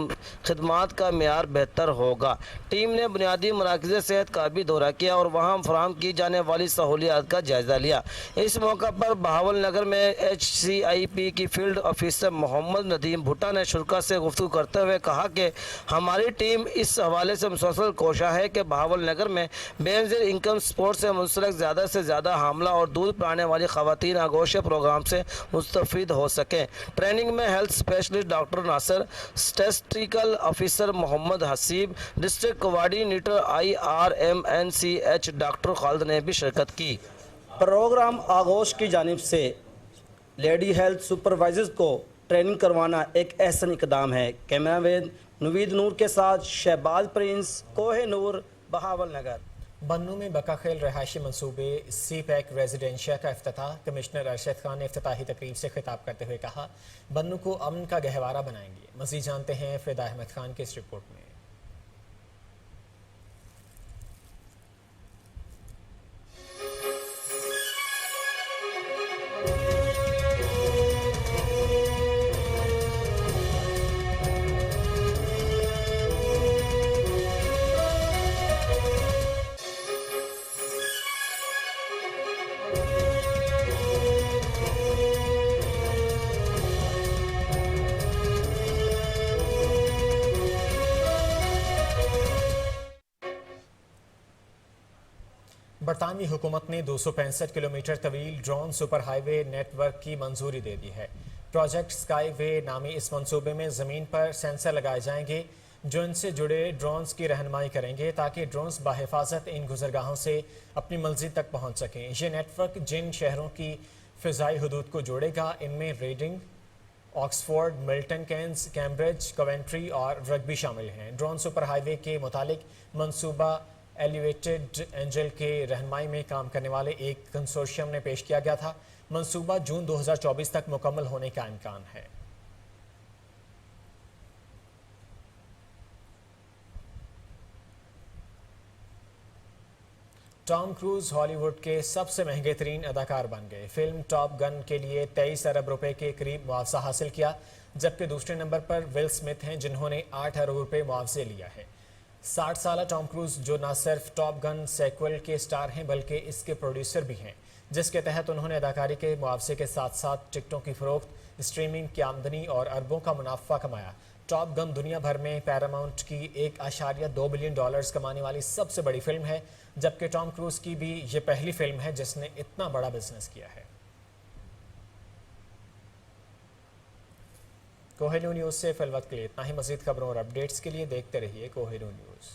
خدمات کا معیار بہتر ہوگا. ٹیم نے بنیادی مراکز صحت کا بھی دورہ کیا اور وہاں فراہم کی جانے والی سہولیات کا جائزہ لیا. اس موقع پر بہاول نگر میں HCIP کی فیلڈ آفیسر محمد ندیم بھٹا نے شرکا سے گفتگو کرتے ہوئے کہا کہ ہماری ٹیم اس حوالے سے مسلسل کوشاں ہے کہ بہاول نگر میں بے نظیر انکم سپورٹ سے منسلک زیادہ سے زیادہ حاملہ اور دودھ پلانے والی خواتین آغوش پروگرام سے مستفید ہو سکیں. ٹریننگ میں health specialist doctor Nasir, statistical officer Muhammad Haseeb, district coordinator IRMNCH doctor Khalid نے بھی شرکت کی. پروگرام آغوش کی جانب سے لیڈی ہیلتھ سپروائزرز کو ٹریننگ کروانا ایک احسن اقدام ہے. کیمرہ مین نوید نور کے ساتھ شہباز پرنس، کوہ نور، بہاول نگر. بنوں میں بقاخیل رہائشی منصوبے سی پیک ریزیڈینشیا کا افتتاح. کمشنر ارشد خان نے افتتاحی تقریب سے خطاب کرتے ہوئے کہا بنوں کو امن کا گہوارہ بنائیں گے. مزید جانتے ہیں فدا احمد خان کی اس رپورٹ میں. برطانوی حکومت نے 265 کلومیٹر طویل ڈرون سپر ہائی وے نیٹ ورک کی منظوری دے دی ہے. پروجیکٹ اسکائی وے نامی اس منصوبے میں زمین پر سینسر لگائے جائیں گے جو ان سے جڑے ڈرونز کی رہنمائی کریں گے تاکہ ڈرونز بحفاظت ان گزرگاہوں سے اپنی منزل تک پہنچ سکیں. یہ نیٹ ورک جن شہروں کی فضائی حدود کو جوڑے گا ان میں Reading, Oxford, Milton Keynes, Cambridge, Coventry اور رگبی شامل ہیں. ڈرون سپر ہائی وے کے متعلق منصوبہ ایلیویٹڈ اینجل کے رہنمائی میں کام کرنے والے ایک کنسورشیم نے پیش کیا گیا تھا. منصوبہ جون 2024 تک مکمل ہونے کا امکان ہے. ٹام کروز ہالی ووڈ کے سب سے مہنگے ترین اداکار بن گئے. فلم ٹاپ گن کے لیے 23 ارب روپے کے قریب معاوضہ حاصل کیا، جبکہ دوسرے نمبر پر ول سمتھ ہیں جنہوں نے 8 ارب روپے معاوضے لیا ہے. 60 سالہ ٹام کروز جو نہ صرف ٹاپ گن سیکول کے سٹار ہیں بلکہ اس کے پروڈیوسر بھی ہیں، جس کے تحت انہوں نے اداکاری کے معاوضے کے ساتھ ساتھ ٹکٹوں کی فروخت، اسٹریمنگ کی آمدنی اور اربوں کا منافع کمایا. ٹاپ گن دنیا بھر میں پیراماؤنٹ کی $1.2 بلین کمانے والی سب سے بڑی فلم ہے، جبکہ ٹام کروز کی بھی یہ پہلی فلم ہے جس نے اتنا بڑا بزنس کیا ہے. کوہینو نیوز سے فی الوقت کے لیے اتنا ہی. مزید خبروں اور اپڈیٹس کے لیے دیکھتے رہیے کوہینو نیوز.